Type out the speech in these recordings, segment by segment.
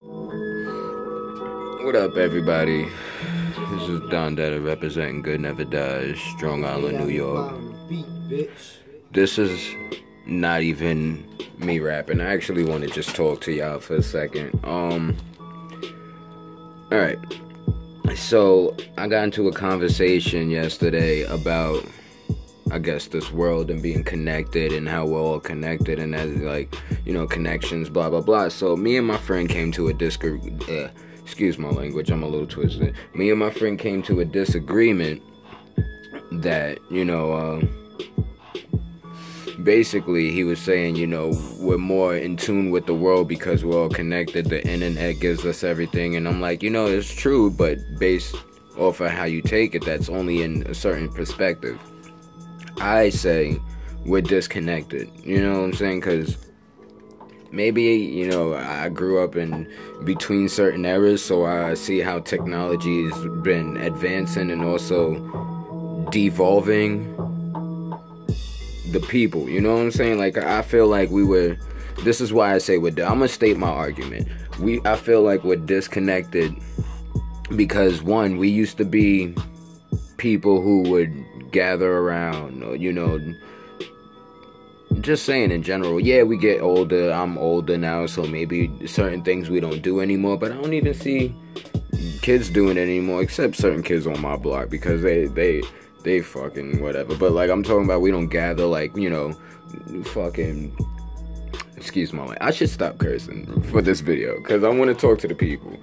What up, everybody? This is Dada representing Good Never Dies, Strong Island, New York. This is not even me rapping. I actually want to just talk to y'all for a second. Alright. So, I got into a conversation yesterday about, I guess, this world and being connected and how we're all connected and that, like, you know, connections, blah, blah, blah. So, me and my friend came to a excuse my language, I'm a little twisted. Me and my friend came to a disagreement that, you know, basically he was saying, you know, we're more in tune with the world because we're all connected. The internet gives us everything. And I'm like, you know, it's true, but based off of how you take it, that's only in a certain perspective. I say we're disconnected, you know what I'm saying? Because maybe, you know, I grew up in between certain eras, so I see how technology has been advancing and also devolving the people, you know what I'm saying? Like, I feel like this is why I say I'm gonna state my argument. I feel like we're disconnected because, one, we used to be people who would gather around, or, you know, just saying in general, yeah, we get older. I'm older now, so maybe certain things we don't do anymore, but I don't even see kids doing it anymore, except certain kids on my block, because they fucking whatever. But, like, I'm talking about, we don't gather, like, you know, fucking, excuse my language. I should stop cursing for this video, because I want to talk to the people.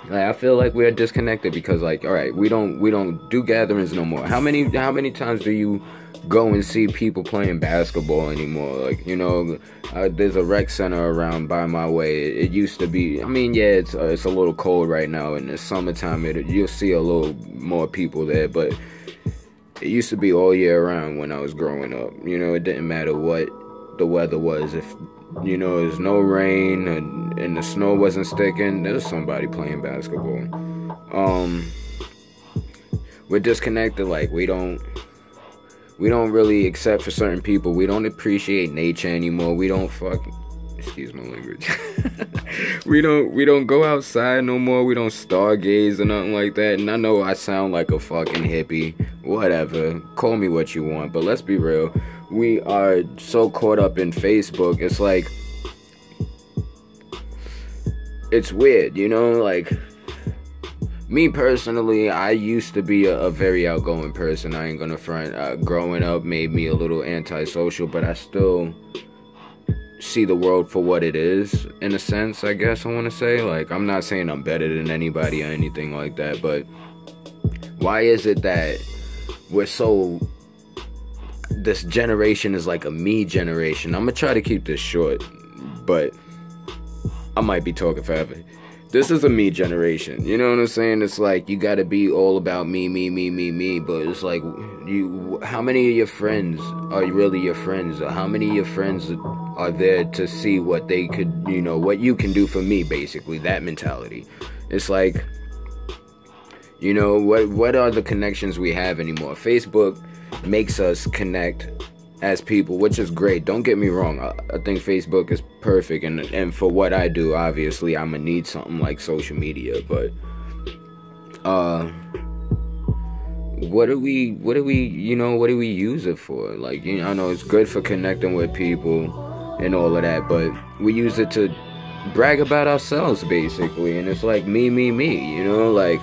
Like, I feel like we're disconnected because, like, all right, we don't do gatherings no more. How many times do you go and see people playing basketball anymore? Like, you know, there's a rec center around by my way. It used to be, I mean, yeah, it's a little cold right now. In the summertime, you'll see a little more people there, but it used to be all year round when I was growing up. You know, it didn't matter what the weather was. If, you know, there's no rain and the snow wasn't sticking, there's somebody playing basketball. We're disconnected. Like, we don't really, except for certain people, we don't appreciate nature anymore. We don't excuse my language. we don't go outside no more. We don't stargaze or nothing like that. And I know I sound like a fucking hippie. Whatever. Call me what you want. But let's be real. We are so caught up in Facebook. It's like, it's weird, you know? Like, me personally, I used to be a very outgoing person. I ain't gonna front. Growing up made me a little antisocial, but I still see the world for what it is, in a sense, I guess I want to say. Like, I'm not saying I'm better than anybody or anything like that, but why is it that this generation is like a me generation? I'm gonna try to keep this short, but I might be talking forever. This is a me generation, you know what I'm saying? It's like, you gotta be all about me, but it's like, how many of your friends are really your friends? Or how many of your friends are there to see what they could, you know, what you can do for me, basically, that mentality. It's like, you know, what are the connections we have anymore? Facebook makes us connect as people, which is great. Don't get me wrong. I think Facebook is perfect, and for what I do, obviously, I'm gonna need something like social media. But what do we use it for? Like, you know, I know it's good for connecting with people and all of that, but we use it to brag about ourselves, basically. And it's like me, you know, like,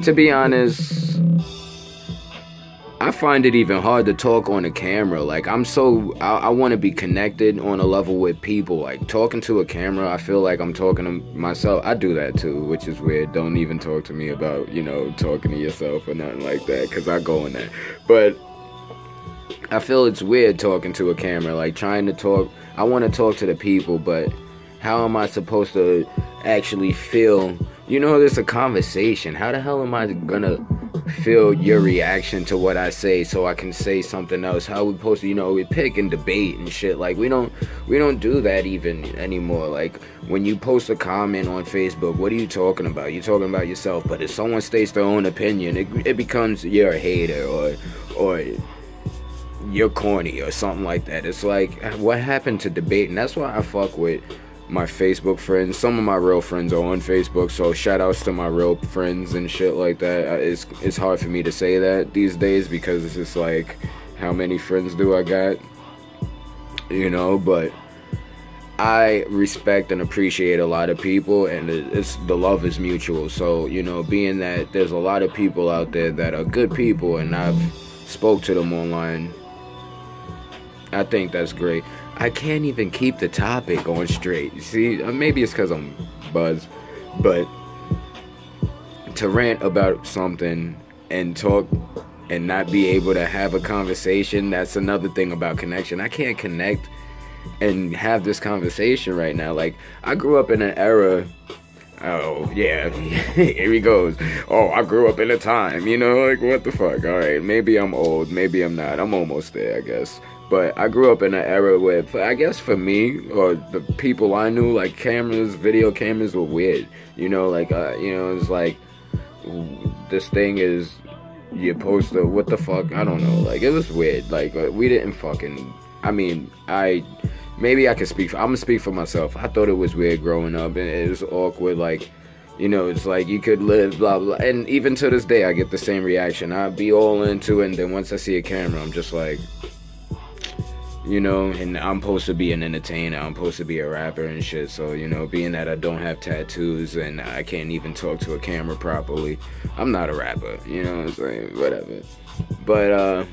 to be honest, I find it even hard to talk on a camera. Like, I want to be connected on a level with people. Like, talking to a camera, I feel like I'm talking to myself. I do that too, which is weird. Don't even talk to me about, you know, talking to yourself or nothing like that, because I go in that. But I feel it's weird talking to a camera, like, trying to talk. I want to talk to the people, but how am I supposed to actually feel? You know, there's a conversation. How the hell am I gonna feel your reaction to what I say so I can say something else? How we supposed to, you know, we pick and debate and shit. Like, we don't do that even anymore. Like, when you post a comment on Facebook, what are you talking about? You're talking about yourself. But if someone states their own opinion, it becomes you're a hater, or you're corny or something like that. It's like, what happened to debate? And that's why I fuck with my Facebook friends. Some of my real friends are on Facebook, so shout outs to my real friends and shit like that. It's hard for me to say that these days because it's just like, how many friends do I got? You know, but I respect and appreciate a lot of people, and the love is mutual. So, you know, being that there's a lot of people out there that are good people, and I've spoke to them online, I think that's great. I can't even keep the topic on straight. See, maybe it's because I'm buzzed, but to rant about something and talk and not be able to have a conversation, that's another thing about connection. I can't connect and have this conversation right now. Like, I grew up in an era. Oh, yeah, here he goes. Oh, I grew up in a time, you know, like, what the fuck? All right, maybe I'm old, maybe I'm not. I'm almost there, I guess. But I grew up in an era where, I guess for me, or the people I knew, like, cameras, video cameras were weird. You know, like, you know, it's like, this thing is, you're supposed to, what the fuck? I don't know. Like, it was weird. Like, we didn't fucking, I mean, maybe I can speak, I'm gonna speak for myself. I thought it was weird growing up, and it was awkward, like, you know, it's like you could live, blah, blah. And even to this day, I get the same reaction. I'd be all into it, and then once I see a camera, I'm just like, you know, and I'm supposed to be an entertainer, I'm supposed to be a rapper and shit, so, you know, being that I don't have tattoos and I can't even talk to a camera properly, I'm not a rapper, you know what I'm saying, whatever. But,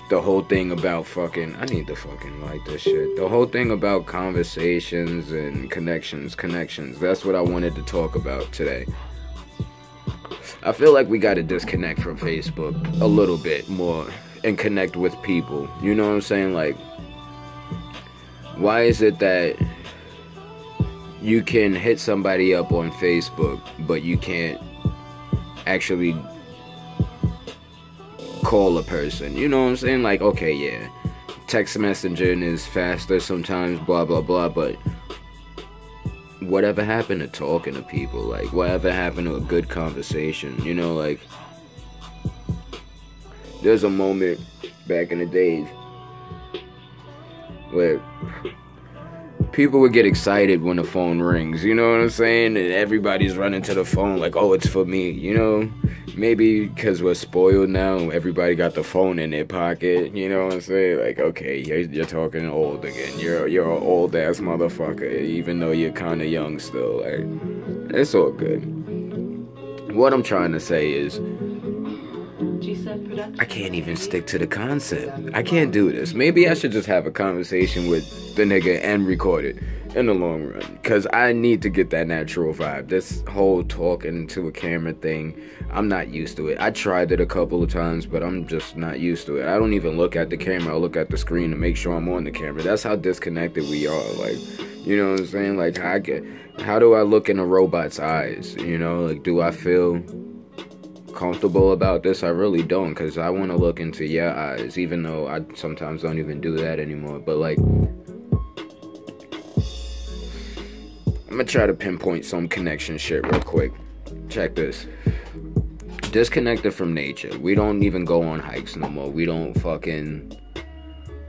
the whole thing about fucking, I need to fucking like this shit, the whole thing about conversations and connections, that's what I wanted to talk about today. I feel like we gotta disconnect from Facebook a little bit more and connect with people, you know what I'm saying? Like, why is it that you can hit somebody up on Facebook, but you can't actually call a person? You know what I'm saying? Like, okay, yeah, text messaging is faster sometimes, blah, blah, blah, but whatever happened to talking to people? Like, whatever happened to a good conversation? You know, like, there's a moment back in the days where people would get excited when the phone rings, you know what I'm saying? And everybody's running to the phone like, oh, it's for me, you know? Maybe because we're spoiled now, everybody got the phone in their pocket, you know what I'm saying? Like, okay, you're talking old again. You're an old-ass motherfucker, even though you're kind of young still. Like, it's all good. What I'm trying to say is, I can't even stick to the concept. I can't do this. Maybe I should just have a conversation with the nigga and record it in the long run, because I need to get that natural vibe. This whole talking to a camera thing, I'm not used to it. I tried it a couple of times, but I'm just not used to it. I don't even look at the camera. I look at the screen to make sure I'm on the camera. That's how disconnected we are. Like, you know what I'm saying? Like, how do I look in a robot's eyes? You know, like, do I feel comfortable about this? I really don't, because I want to look into your eyes, even though I sometimes don't even do that anymore. But, like, I'm gonna try to pinpoint some connection shit real quick. Check this. Disconnected from nature. We don't even go on hikes no more. We don't fucking,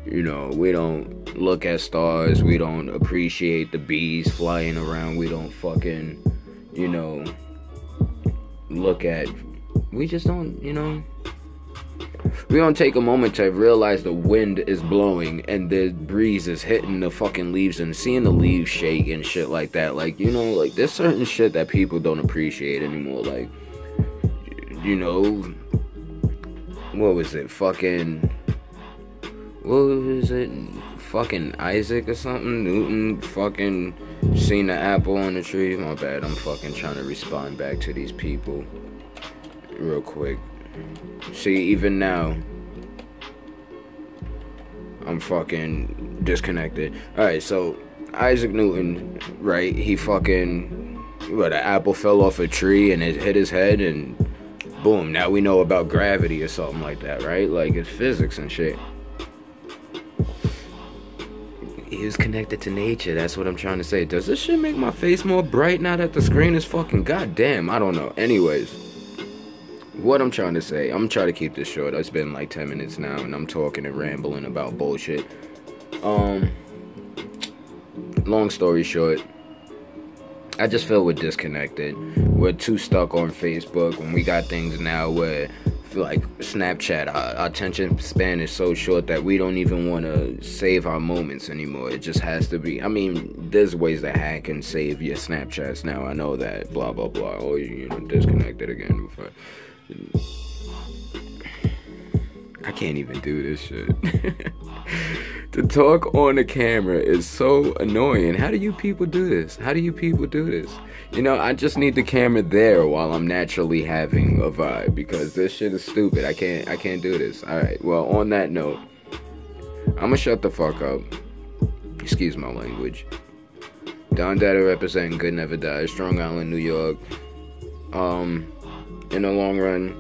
you know, we don't look at stars. We don't appreciate the bees flying around. We don't fucking, you know, look at, we just don't, you know, we don't take a moment to realize the wind is blowing and the breeze is hitting the fucking leaves and seeing the leaves shake and shit like that. Like, you know, like, there's certain shit that people don't appreciate anymore. Like, you know, what was it? Fucking Isaac or something? Newton fucking seen the apple on the tree. My bad, I'm fucking trying to respond back to these people real quick. See, even now, I'm fucking disconnected. Alright, so, Isaac Newton, right, he fucking, an apple fell off a tree and it hit his head and boom, now we know about gravity or something like that, right? Like, it's physics and shit. He was connected to nature, that's what I'm trying to say. Does this shit make my face more bright now that the screen is fucking goddamn? I don't know. Anyways, what I'm trying to say, I'm trying to keep this short. It's been like 10 minutes now, and I'm talking and rambling about bullshit. Long story short, I just feel we're disconnected. We're too stuck on Facebook when we got things now where, like Snapchat, our attention span is so short that we don't even want to save our moments anymore. It just has to be. I mean, there's ways to hack and save your Snapchats now. I know that. Blah blah blah. Oh, you know, disconnected again. I can't even do this shit. To talk on the camera is so annoying. How do you people do this? You know, I just need the camera there while I'm naturally having a vibe, because this shit is stupid. I can't do this. Alright, well, on that note, I'ma shut the fuck up. Excuse my language. Dada representing Good Never Die, Strong Island, New York. In the long run,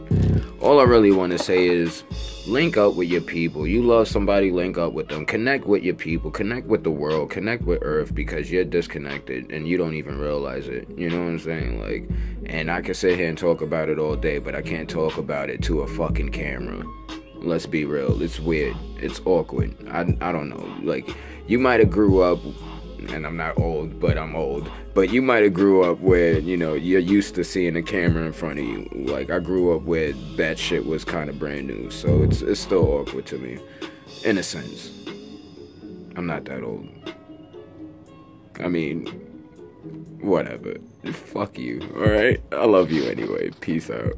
all I really want to say is link up with your people. You love somebody, link up with them. Connect with your people. Connect with the world. Connect with Earth, because you're disconnected and you don't even realize it. You know what I'm saying? Like, and I can sit here and talk about it all day, but I can't talk about it to a fucking camera. Let's be real. It's weird. It's awkward. I don't know. Like, you might have grew up, and I'm not old, but I'm old. But you might have grew up where, you know, you're used to seeing a camera in front of you. Like, I grew up where that shit was kind of brand new. So it's still awkward to me, in a sense. I'm not that old. I mean, whatever. Fuck you, alright? I love you anyway. Peace out.